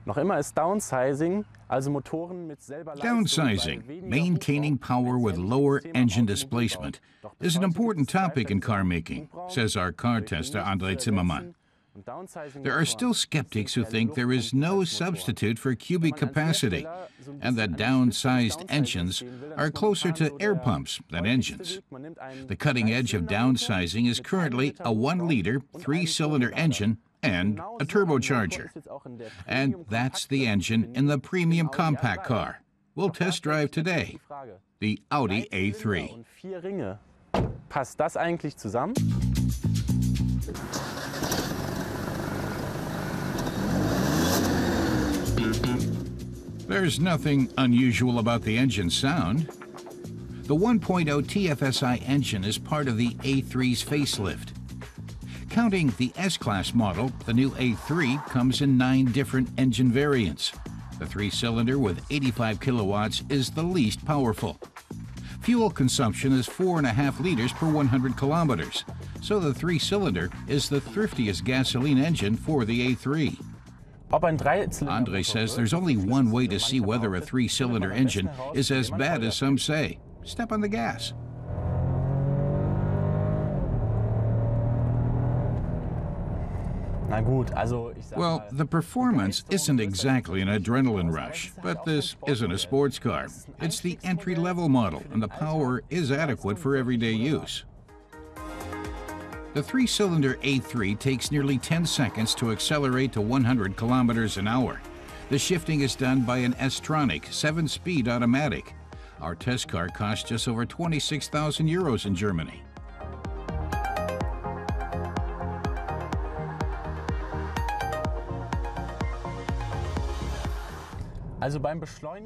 Downsizing, maintaining power with lower engine displacement, is an important topic in car making, says our car tester Andre Zimmermann. There are still skeptics who think there is no substitute for cubic capacity, and that downsized engines are closer to air pumps than engines. The cutting edge of downsizing is currently a 1-liter, 3-cylinder engine and a turbocharger. And that's the engine in the premium compact car. We'll test drive today, the Audi A3. Passt das eigentlich zusammen? There's nothing unusual about the engine sound. The 1.0 TFSI engine is part of the A3's facelift. Counting the S-Class model, the new A3 comes in 9 different engine variants. The 3-cylinder with 85 kilowatts is the least powerful. Fuel consumption is 4.5 liters per 100 kilometers, so the 3-cylinder is the thriftiest gasoline engine for the A3. Andre says there's only one way to see whether a 3-cylinder engine is as bad as some say. Step on the gas. Well, the performance isn't exactly an adrenaline rush, but this isn't a sports car. It's the entry-level model, and the power is adequate for everyday use. The 3-cylinder A3 takes nearly 10 seconds to accelerate to 100 kilometers an hour. The shifting is done by an S-tronic 7-speed automatic. Our test car cost just over 26,000 euros in Germany.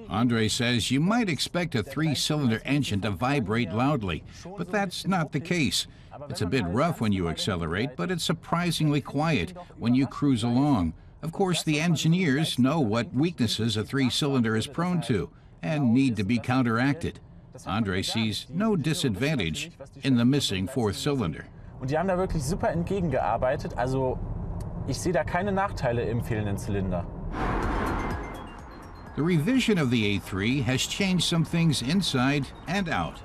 Andre says you might expect a 3-cylinder engine to vibrate loudly, but that's not the case. It's a bit rough when you accelerate, but it's surprisingly quiet when you cruise along. Of course, the engineers know what weaknesses a 3-cylinder is prone to and need to be counteracted. Andre sees no disadvantage in the missing 4th cylinder. Und die haben da wirklich super entgegengearbeitet. Also, ich sehe da keine Nachteile im fehlenden Zylinder. The revision of the A3 has changed some things inside and out.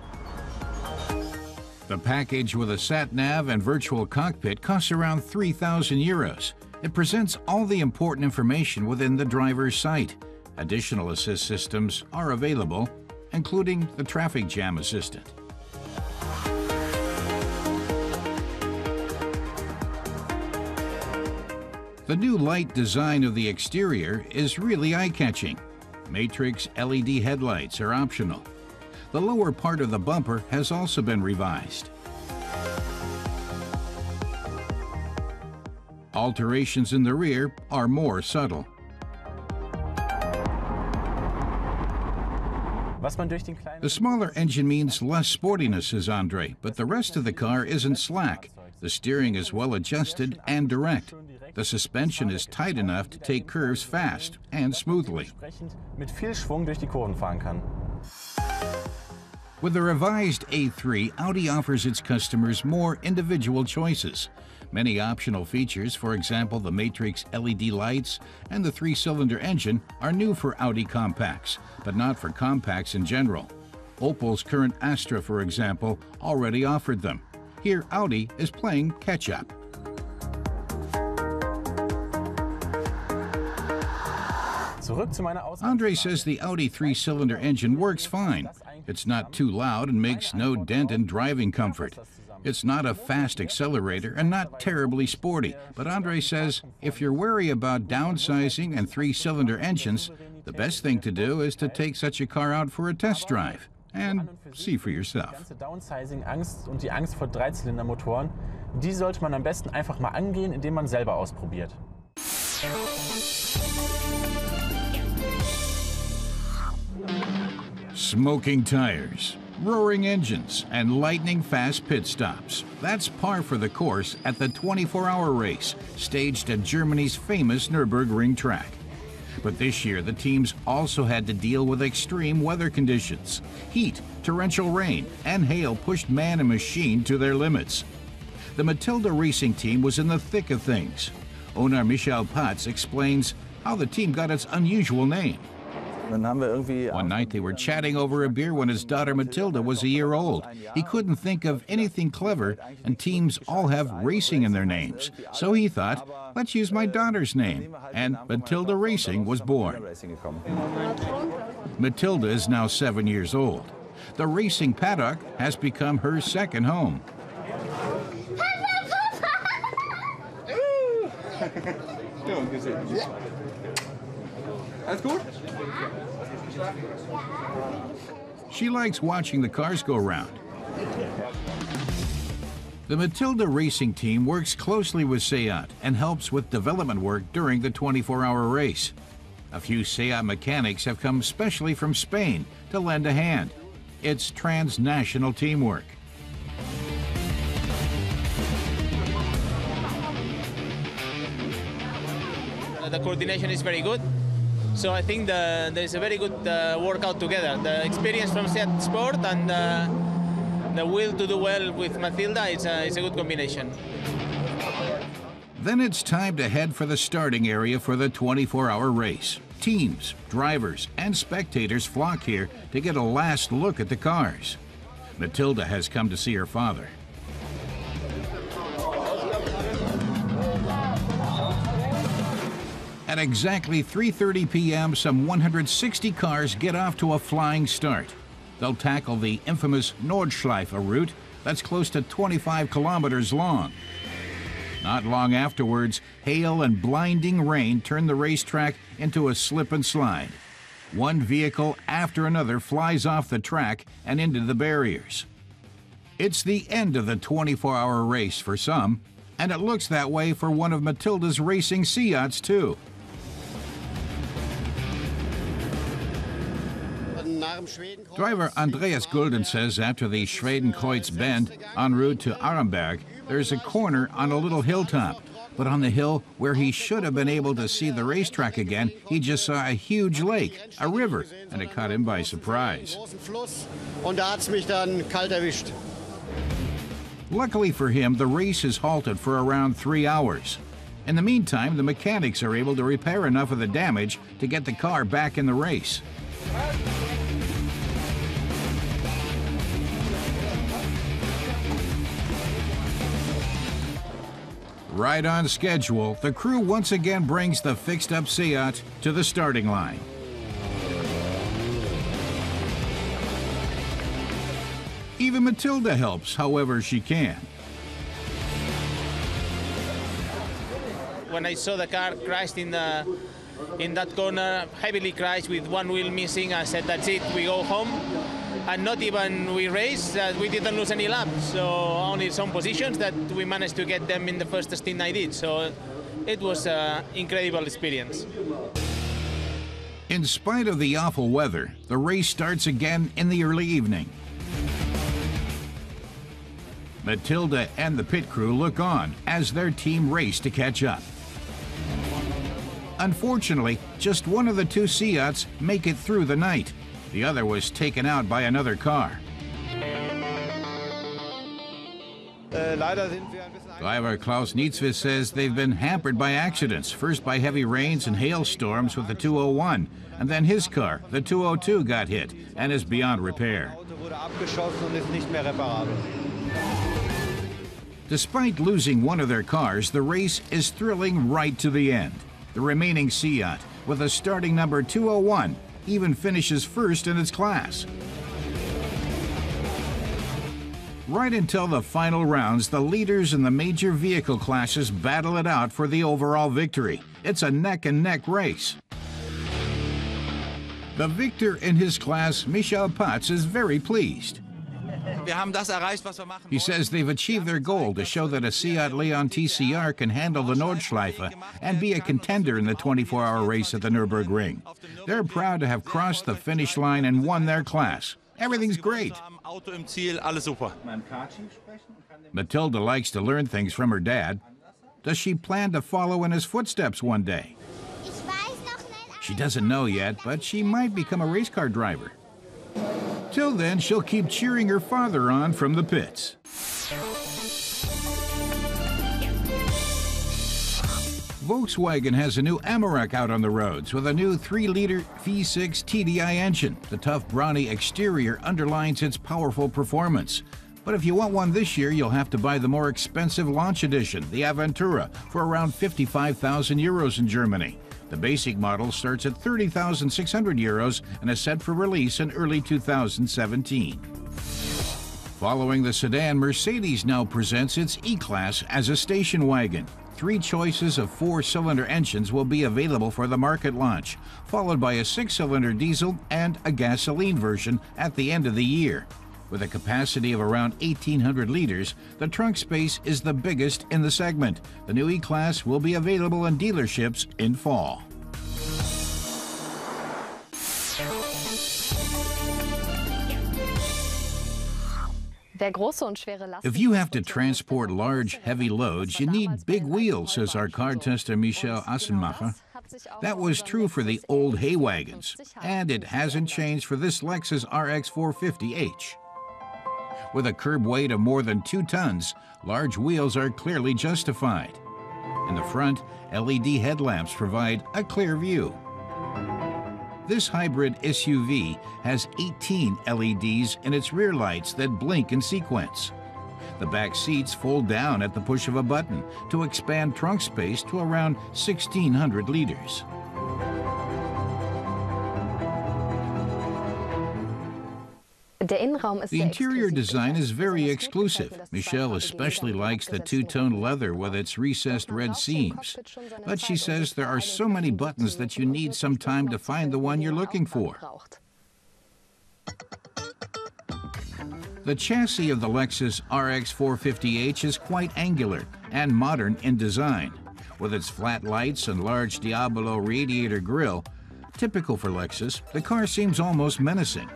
The package with a sat-nav and virtual cockpit costs around 3,000 euros. It presents all the important information within the driver's sight. Additional assist systems are available, including the traffic jam assistant. The new light design of the exterior is really eye-catching. Matrix LED headlights are optional. The lower part of the bumper has also been revised. Alterations in the rear are more subtle. The smaller engine means less sportiness, says Andre, but the rest of the car isn't slack. The steering is well adjusted and direct. The suspension is tight enough to take curves fast and smoothly. With the revised A3, Audi offers its customers more individual choices. Many optional features, for example the Matrix LED lights and the 3-cylinder engine, are new for Audi compacts, but not for compacts in general. Opel's current Astra, for example, already offered them. Here Audi is playing catch-up. Andre says the Audi 3-cylinder engine works fine. It's not too loud and makes no dent in driving comfort. It's not a fast accelerator and not terribly sporty, but Andre says if you're wary about downsizing and 3-cylinder engines, the best thing to do is to take such a car out for a test drive and see for yourself. Downsizing-Angst und die Angst vor 3-Zylinder-Motoren, die sollte man am besten einfach mal angehen, indem man selber ausprobiert. Smoking tires, roaring engines, and lightning-fast pit stops. That's par for the course at the 24-hour race, staged at Germany's famous Nurburgring track. But this year, the teams also had to deal with extreme weather conditions. Heat, torrential rain, and hail pushed man and machine to their limits. The Matilda racing team was in the thick of things. Owner Michael Patz explains how the team got its unusual name. One night they were chatting over a beer when his daughter Matilda was a year old. He couldn't think of anything clever, and teams all have racing in their names. So he thought, let's use my daughter's name. And Matilda Racing was born. Matilda is now 7 years old. The racing paddock has become her second home. She likes watching the cars go round. The Matilda racing team works closely with SEAT and helps with development work during the 24-hour race. A few SEAT mechanics have come specially from Spain to lend a hand. It's transnational teamwork. The coordination is very good. So I think there is a very good workout together. The experience from SEAT Sport and the will to do well with Matilda, it's a good combination. Then it's time to head for the starting area for the 24-hour race. Teams, drivers, and spectators flock here to get a last look at the cars. Matilda has come to see her father. At exactly 3:30 p.m., some 160 cars get off to a flying start. They'll tackle the infamous Nordschleife route that's close to 25 kilometers long. Not long afterwards, hail and blinding rain turn the racetrack into a slip and slide. One vehicle after another flies off the track and into the barriers. It's the end of the 24-hour race for some, and it looks that way for one of Matilda's racing SEATs too. Driver Andreas Gulden says after the Schwedenkreuz bend en route to Aremberg, there's a corner on a little hilltop. But on the hill where he should have been able to see the racetrack again, he just saw a huge lake, a river, and it caught him by surprise. Luckily for him, the race is halted for around 3 hours. In the meantime, the mechanics are able to repair enough of the damage to get the car back in the race. Right on schedule, the crew once again brings the fixed-up SEAT to the starting line. Even Matilda helps however she can. When I saw the car crashed in that corner, heavily crashed with one wheel missing, I said, that's it, we go home. And not even we raced, we didn't lose any laps, so only some positions that we managed to get them in the first stint I did. So it was an incredible experience. In spite of the awful weather, the race starts again in the early evening. Matilda and the pit crew look on as their team race to catch up. Unfortunately, just one of the two SEATs make it through the night. The other was taken out by another car. Driver Klaus Nietzsche says they've been hampered by accidents, first by heavy rains and hailstorms with the 201, and then his car, the 202, got hit and is beyond repair. Despite losing one of their cars, the race is thrilling right to the end. The remaining SEAT, with a starting number 201, even finishes first in its class. Right until the final rounds, the leaders in the major vehicle classes battle it out for the overall victory. It's a neck-and-neck race. The victor in his class, Michael Patz, is very pleased. He says they've achieved their goal to show that a SEAT Leon TCR can handle the Nordschleife and be a contender in the 24-hour race at the Nurburgring. They're proud to have crossed the finish line and won their class. Everything's great. Matilda likes to learn things from her dad. Does she plan to follow in his footsteps one day? She doesn't know yet, but she might become a race car driver. Till then, she'll keep cheering her father on from the pits. Volkswagen has a new Amarok out on the roads with a new 3-liter V6 TDI engine. The tough brawny exterior underlines its powerful performance. But if you want one this year, you'll have to buy the more expensive launch edition, the Aventura, for around 55,000 euros in Germany. The basic model starts at 30,600 euros and is set for release in early 2017. Following the sedan, Mercedes now presents its E-Class as a station wagon. 3 choices of 4-cylinder engines will be available for the market launch, followed by a 6-cylinder diesel and a gasoline version at the end of the year. With a capacity of around 1,800 liters, the trunk space is the biggest in the segment. The new E-Class will be available in dealerships in fall. If you have to transport large, heavy loads, you need big wheels, says our car tester Michel Assenmacher. That was true for the old hay wagons, and it hasn't changed for this Lexus RX450h. With a curb weight of more than 2 tons, large wheels are clearly justified. In the front, LED headlamps provide a clear view. This hybrid SUV has 18 LEDs in its rear lights that blink in sequence. The back seats fold down at the push of a button to expand trunk space to around 1,600 liters. The interior design is very exclusive. Michelle especially likes the 2-tone leather with its recessed red seams. But she says there are so many buttons that you need some time to find the one you're looking for. The chassis of the Lexus RX450h is quite angular and modern in design. With its flat lights and large Diablo radiator grille, typical for Lexus, the car seems almost menacing.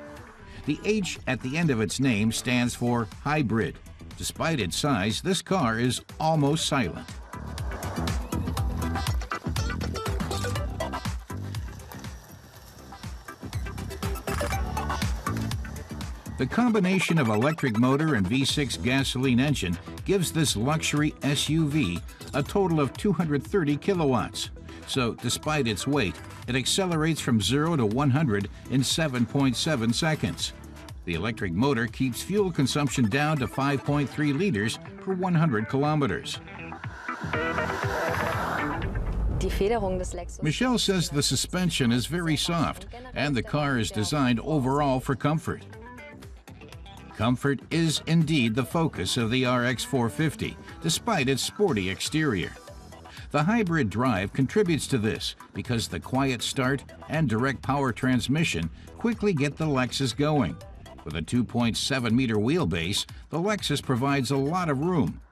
The H at the end of its name stands for hybrid. Despite its size, this car is almost silent. The combination of electric motor and V6 gasoline engine gives this luxury SUV a total of 230 kilowatts. So, despite its weight, it accelerates from 0 to 100 in 7.7 seconds. The electric motor keeps fuel consumption down to 5.3 liters per 100 kilometers. Michelle says the suspension is very soft, and the car is designed overall for comfort. Comfort is indeed the focus of the RX450, despite its sporty exterior. The hybrid drive contributes to this because the quiet start and direct power transmission quickly get the Lexus going. With a 2.7-meter wheelbase, the Lexus provides a lot of room.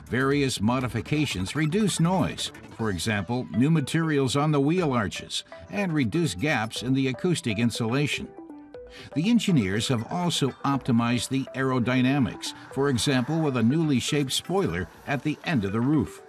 Various modifications reduce noise, for example, new materials on the wheel arches, and reduce gaps in the acoustic insulation. The engineers have also optimized the aerodynamics, for example with a newly shaped spoiler at the end of the roof.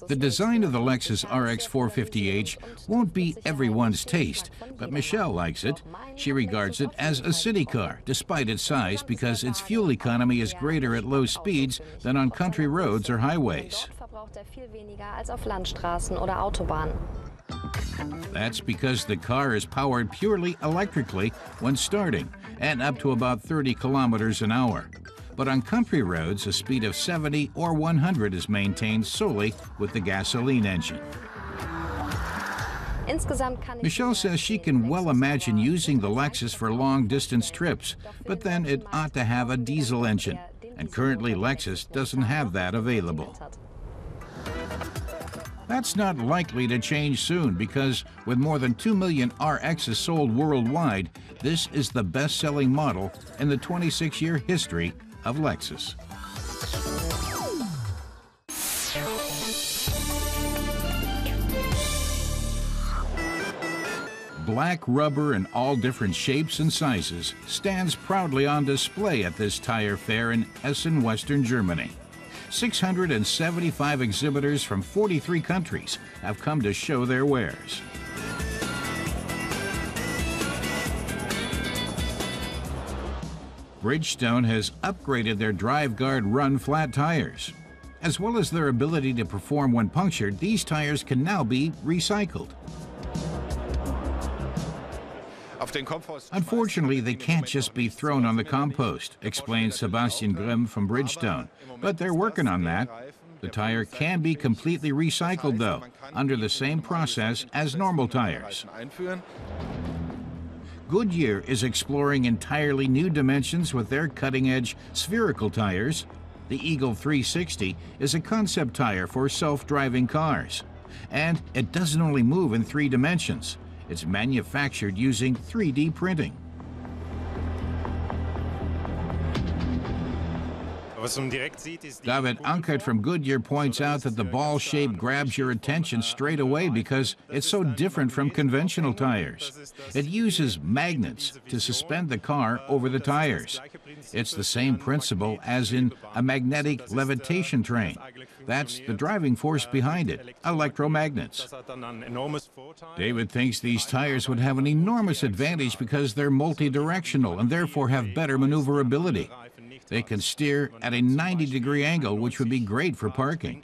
The design of the Lexus RX450h won't be everyone's taste, but Michelle likes it. She regards it as a city car, despite its size, because its fuel economy is greater at low speeds than on country roads or highways. That's because the car is powered purely electrically when starting, and up to about 30 kilometers an hour. But on country roads, a speed of 70 or 100 is maintained solely with the gasoline engine. Michelle says she can well imagine using the Lexus for long-distance trips, but then it ought to have a diesel engine, and currently Lexus doesn't have that available. That's not likely to change soon because with more than 2 million RXs sold worldwide, this is the best-selling model in the 26-year history of Lexus. Black rubber in all different shapes and sizes stands proudly on display at this tire fair in Essen, Western Germany. 675 exhibitors from 43 countries have come to show their wares. Bridgestone has upgraded their Drive Guard Run flat tires. As well as their ability to perform when punctured, these tires can now be recycled. Unfortunately, they can't just be thrown on the compost, explains Sebastian Grimm from Bridgestone, but they're working on that. The tire can be completely recycled, though, under the same process as normal tires. Goodyear is exploring entirely new dimensions with their cutting-edge spherical tires. The Eagle 360 is a concept tire for self-driving cars. And it doesn't only move in 3 dimensions. It's manufactured using 3D printing. David Ankert from Goodyear points out that the ball shape grabs your attention straight away because it's so different from conventional tires. It uses magnets to suspend the car over the tires. It's the same principle as in a magnetic levitation train. That's the driving force behind it, electromagnets. David thinks these tires would have an enormous advantage because they're multi-directional and therefore have better maneuverability. They can steer at a 90-degree angle, which would be great for parking.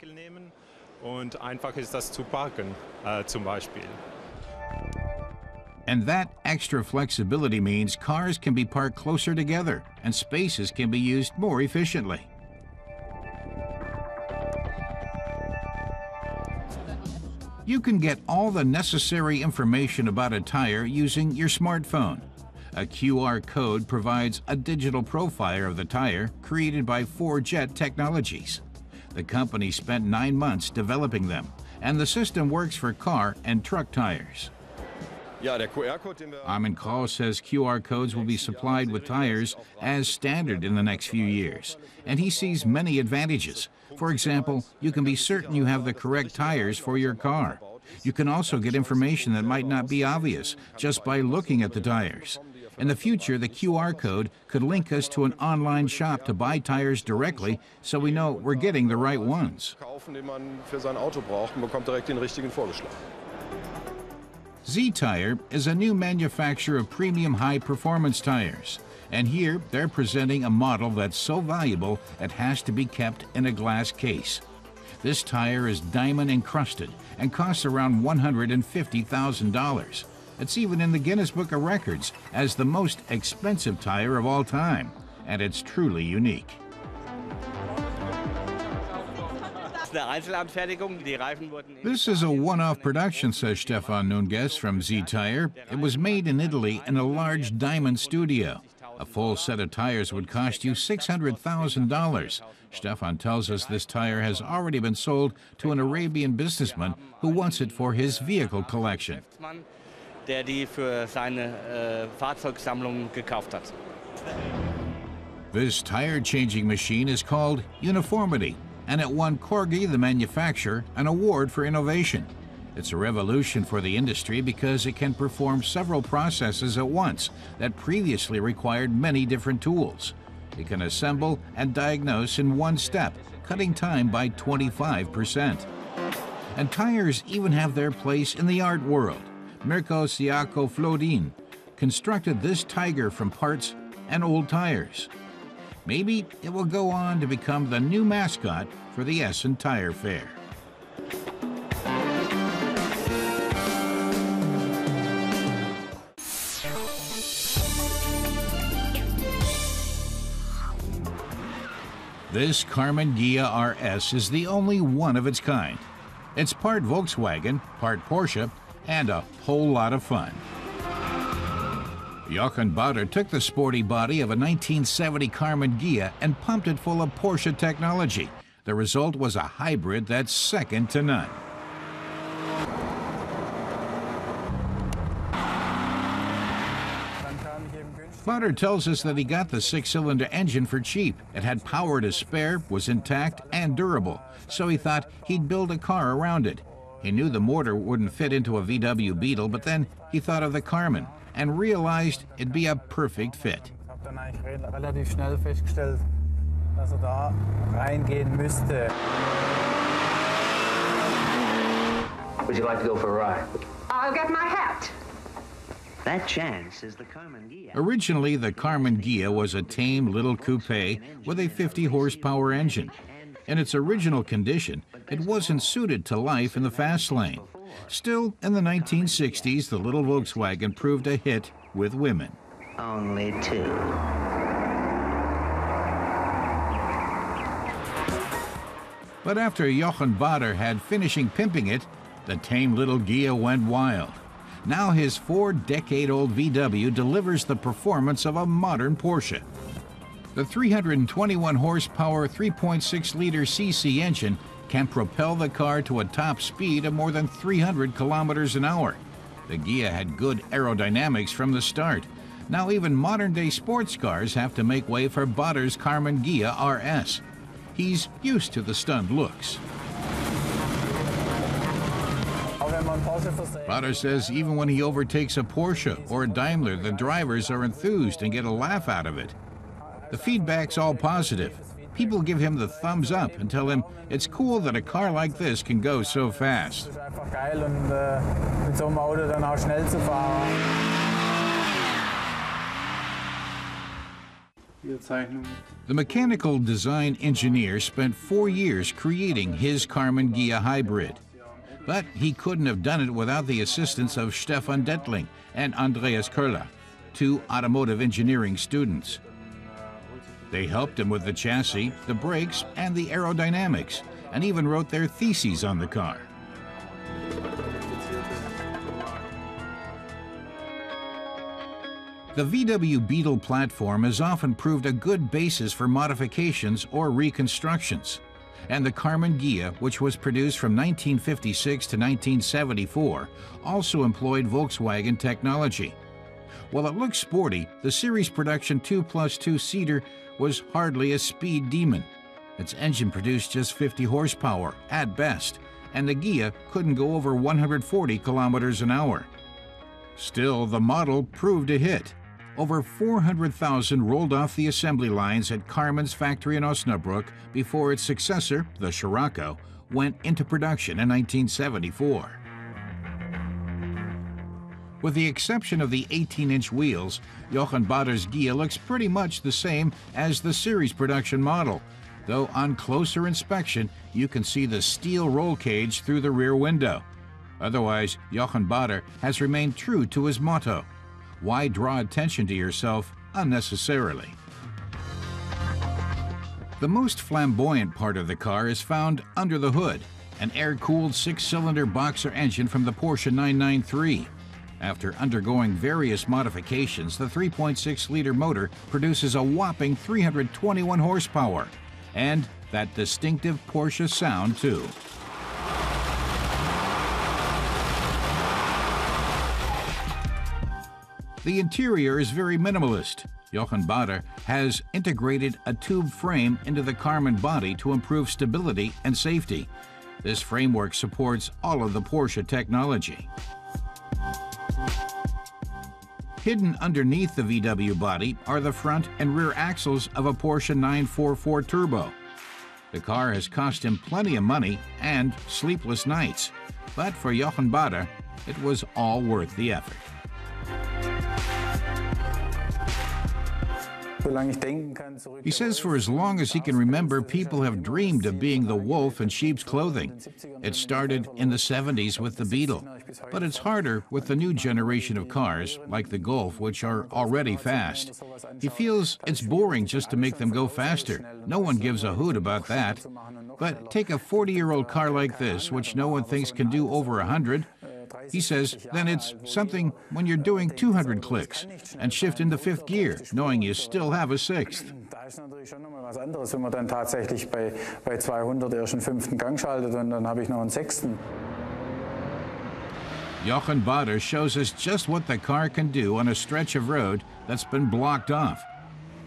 And that extra flexibility means cars can be parked closer together and spaces can be used more efficiently. You can get all the necessary information about a tire using your smartphone. A QR code provides a digital profile of the tire created by 4Jet Technologies. The company spent 9 months developing them, and the system works for car and truck tires. Armin Kohl says QR codes will be supplied with tires as standard in the next few years, and he sees many advantages. For example, you can be certain you have the correct tires for your car. You can also get information that might not be obvious just by looking at the tires. In the future, the QR code could link us to an online shop to buy tires directly so we know we're getting the right ones. Z-Tire is a new manufacturer of premium high-performance tires. And here, they're presenting a model that's so valuable it has to be kept in a glass case. This tire is diamond encrusted and costs around $150,000. It's even in the Guinness Book of Records as the most expensive tire of all time, and it's truly unique. This is a one-off production, says Stefan Nunges from Z-Tire. It was made in Italy in a large diamond studio. A full set of tires would cost you $600,000. Stefan tells us this tire has already been sold to an Arabian businessman who wants it for his vehicle collection. This tire-changing machine is called Uniformity, and it won Corgi, the manufacturer, an award for innovation. It's a revolution for the industry because it can perform several processes at once that previously required many different tools. It can assemble and diagnose in one step, cutting time by 25%. And tires even have their place in the art world. Mirko Siako Flodin constructed this tiger from parts and old tires. Maybe it will go on to become the new mascot for the Essen Tire Fair. This Karmann Ghia RS is the only one of its kind. It's part Volkswagen, part Porsche, and a whole lot of fun. Jochen Bauder took the sporty body of a 1970 Karmann Ghia and pumped it full of Porsche technology. The result was a hybrid that's second to none. Bauder tells us that he got the 6-cylinder engine for cheap. It had power to spare, was intact, and durable, so he thought he'd build a car around it. He knew the motor wouldn't fit into a VW Beetle, but then he thought of the Karmann and realized it'd be a perfect fit. Would you like to go for a ride? I'll get my hat. That chance is the Karmann Ghia. Originally, the Karmann Ghia was a tame little coupe with a 50-horsepower engine. In its original condition, it wasn't suited to life in the fast lane. Still, in the 1960s, the little Volkswagen proved a hit with women. Only two. But after Jochen Bader had finishing pimping it, the tame little Ghia went wild. Now his 4-decade-old VW delivers the performance of a modern Porsche. The 321-horsepower 3.6-liter CC engine can propel the car to a top speed of more than 300 kilometers an hour. The Ghia had good aerodynamics from the start. Now even modern-day sports cars have to make way for Bader's Karmann Ghia RS. He's used to the stunned looks. Bader says even when he overtakes a Porsche or a Daimler, the drivers are enthused and get a laugh out of it. The feedback's all positive. People give him the thumbs up and tell him it's cool that a car like this can go so fast. The mechanical design engineer spent 4 years creating his Karmann Ghia hybrid. But he couldn't have done it without the assistance of Stefan Dettling and Andreas Köhler, two automotive engineering students. They helped him with the chassis, the brakes, and the aerodynamics, and even wrote their theses on the car. The VW Beetle platform has often proved a good basis for modifications or reconstructions. And the Karmann Ghia, which was produced from 1956 to 1974, also employed Volkswagen technology. While it looked sporty, the series production 2+2-seater was hardly a speed demon. Its engine produced just 50 horsepower at best, and the Ghia couldn't go over 140 kilometers an hour. Still, the model proved a hit. Over 400,000 rolled off the assembly lines at Karmann's factory in Osnabrück before its successor, the Scirocco, went into production in 1974. With the exception of the 18-inch wheels, Jochen Bader's Ghia looks pretty much the same as the series production model, though on closer inspection you can see the steel roll cage through the rear window. Otherwise, Jochen Bader has remained true to his motto: why draw attention to yourself unnecessarily? The most flamboyant part of the car is found under the hood, an air-cooled 6-cylinder boxer engine from the Porsche 993. After undergoing various modifications, the 3.6-liter motor produces a whopping 321 horsepower, and that distinctive Porsche sound too. The interior is very minimalist. Jochen Bader has integrated a tube frame into the Karmann body to improve stability and safety. This framework supports all of the Porsche technology. Hidden underneath the VW body are the front and rear axles of a Porsche 944 Turbo. The car has cost him plenty of money and sleepless nights, but for Jochen Bader, it was all worth the effort. He says for as long as he can remember, people have dreamed of being the wolf in sheep's clothing. It started in the 70s with the Beetle, but it's harder with the new generation of cars, like the Golf, which are already fast. He feels it's boring just to make them go faster. No one gives a hoot about that. But take a 40-year-old car like this, which no one thinks can do over 100, he says, then it's something when you're doing 200 clicks and shift into 5th gear, knowing you still have a 6th. Jochen Bader shows us just what the car can do on a stretch of road that's been blocked off.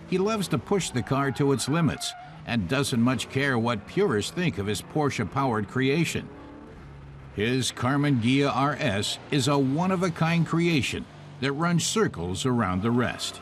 He loves to push the car to its limits and doesn't much care what purists think of his Porsche-powered creation. His Karmann Ghia RS is a one-of-a-kind creation that runs circles around the rest.